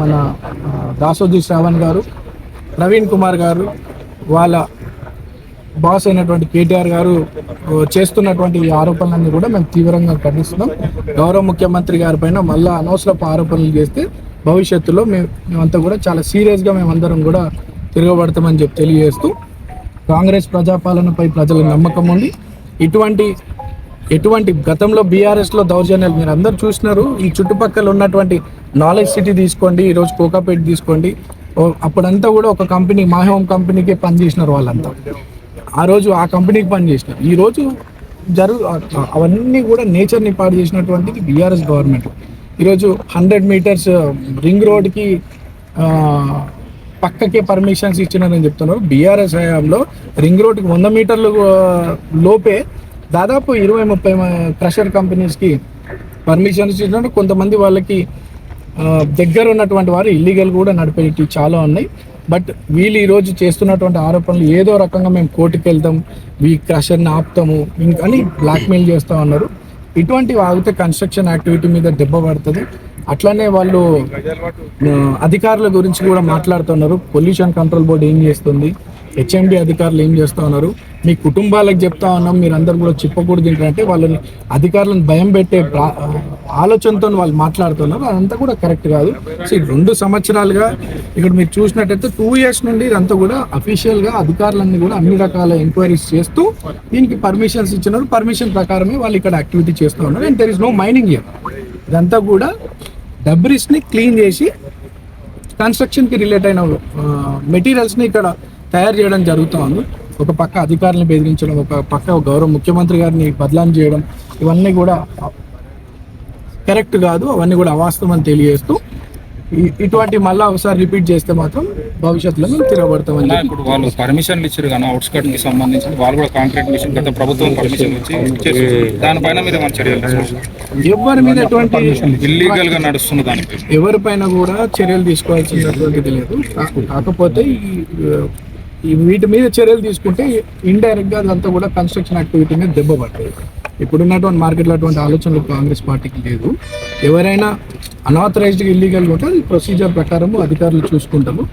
మన దాసోజీ శ్రావణ్ గారు, ప్రవీణ్ కుమార్ గారు, వాళ్ళ బాస్ అయినటువంటి కేటీఆర్ గారు చేస్తున్నటువంటి ఈ ఆరోపణలన్నీ కూడా మేము తీవ్రంగా ఖండిస్తున్నాం. గౌరవ ముఖ్యమంత్రి గారి పైన మళ్ళీ అనవసరపు ఆరోపణలు చేస్తే భవిష్యత్తులో మేమంతా కూడా చాలా సీరియస్గా మేమందరం కూడా తిరగబడతామని చెప్పి తెలియజేస్తూ, కాంగ్రెస్ ప్రజాపాలనపై ప్రజల నమ్మకం ఉంది. ఎటువంటి గతంలో బీఆర్ఎస్లో దౌర్జన్యాలు మీరు అందరూ చూసినారు. ఈ చుట్టుపక్కల ఉన్నటువంటి నాలెడ్జ్ సిటీ తీసుకోండి, ఈరోజు కోకాపేట తీసుకోండి, అప్పుడంతా కూడా ఒక కంపెనీ మాహోమ్ కంపెనీకే పనిచేసినారు వాళ్ళంతా. ఆ రోజు ఆ కంపెనీకి పనిచేసినారు. ఈరోజు అవన్నీ కూడా నేచర్ని పాడు చేసినటువంటిది బీఆర్ఎస్ గవర్నమెంట్. ఈరోజు 100 మీటర్స్ రింగ్ రోడ్కి పక్కకే పర్మిషన్స్ ఇచ్చినారని చెప్తున్నారు. బీఆర్ఎస్ హయాంలో రింగ్ రోడ్కి 100 మీటర్లు లోపే దాదాపు 20-30 క్రషర్ కంపెనీస్కి పర్మిషన్స్ ఇచ్చినట్టు, కొంతమంది వాళ్ళకి దగ్గర ఉన్నటువంటి వారు ఇల్లీగల్ కూడా నడిపేవి చాలా ఉన్నాయి. బట్ వీళ్ళు ఈరోజు చేస్తున్నటువంటి ఆరోపణలు ఏదో రకంగా మేము కోర్టుకు వెళ్తాం, ఈ క్రషర్ని ఆపుతాము అని బ్లాక్మెయిల్ చేస్తూ ఉన్నారు. ఇటువంటివి ఆగితే కన్స్ట్రక్షన్ యాక్టివిటీ మీద దెబ్బ పడుతుంది. అట్లానే వాళ్ళు అధికారుల గురించి కూడా మాట్లాడుతున్నారు. పొల్యూషన్ కంట్రోల్ బోర్డు ఏం చేస్తుంది, హెచ్ఎండి అధికారులు ఏం చేస్తూ ఉన్నారు, మీ కుటుంబాలకు చెప్తా ఉన్నాం, మీరు అందరు కూడా చెప్పకూడదు ఏంటంటే వాళ్ళని అధికారులను భయం పెట్టే ఆలోచనతో వాళ్ళు మాట్లాడుతున్నారు. అదంతా కూడా కరెక్ట్ కాదు. సో 2 సంవత్సరాలుగా ఇక్కడ మీరు చూసినట్టయితే 2 years నుండి ఇదంతా కూడా అఫీషియల్గా అధికారులన్నీ కూడా అన్ని రకాల ఎంక్వైరీస్ చేస్తూ దీనికి పర్మిషన్స్ ఇచ్చినారు. పర్మిషన్ ప్రకారమే వాళ్ళు ఇక్కడ యాక్టివిటీ చేస్తూ ఉన్నారు. And there is no mining here. ఇదంతా కూడా డబ్రిస్ని క్లీన్ చేసి కన్స్ట్రక్షన్కి రిలేట్ అయిన మెటీరియల్స్ని ఇక్కడ తయారు చేయడం జరుగుతూ ఉంది. ఒక పక్క అధికారులను బెదిరించడం, ఒక పక్క గౌరవ ముఖ్యమంత్రి గారిని బదలాం చేయడం, ఇవన్నీ కూడా కరెక్ట్ కాదు. అవన్నీ కూడా అవాస్తవం అని తెలియజేస్తూ, ఇటువంటి మళ్ళీ ఒకసారి రిపీట్ చేస్తే మాత్రం భవిష్యత్తులో మేము తిరగబడతామని. ఇప్పుడు వాళ్ళు పర్మిషన్లు ఇచ్చారు కానీ అవుట్స్కట్ కి సంబంధించి వాళ్ళు కూడా కాంక్రీట్ మిషన్ గత ప్రభుత్వం పర్మిషన్ ఇచ్చి దానిపైన మీరు ఎవరి మీద ఎటువంటి ఇల్లీగల్ గా నడుస్తున్న దానికి ఎవరిపైన కూడా చర్యలు తీసుకోవాల్సినటువంటిది లేదు. కాకపోతే వీటి మీద చర్యలు తీసుకుంటే ఇండైరెక్ట్గా అదంతా కూడా కన్స్ట్రక్షన్ యాక్టివిటీ మీద దెబ్బ పడుతుంది. ఇప్పుడున్నటువంటి మార్కెట్లో అటువంటి ఆలోచనలు కాంగ్రెస్ పార్టీకి లేదు. ఎవరైనా అనాథరైజ్డ్గా ఇల్లీగల్గా ఉంటే అది ప్రొసీజర్ ప్రకారము అధికారులు చూసుకుంటాము.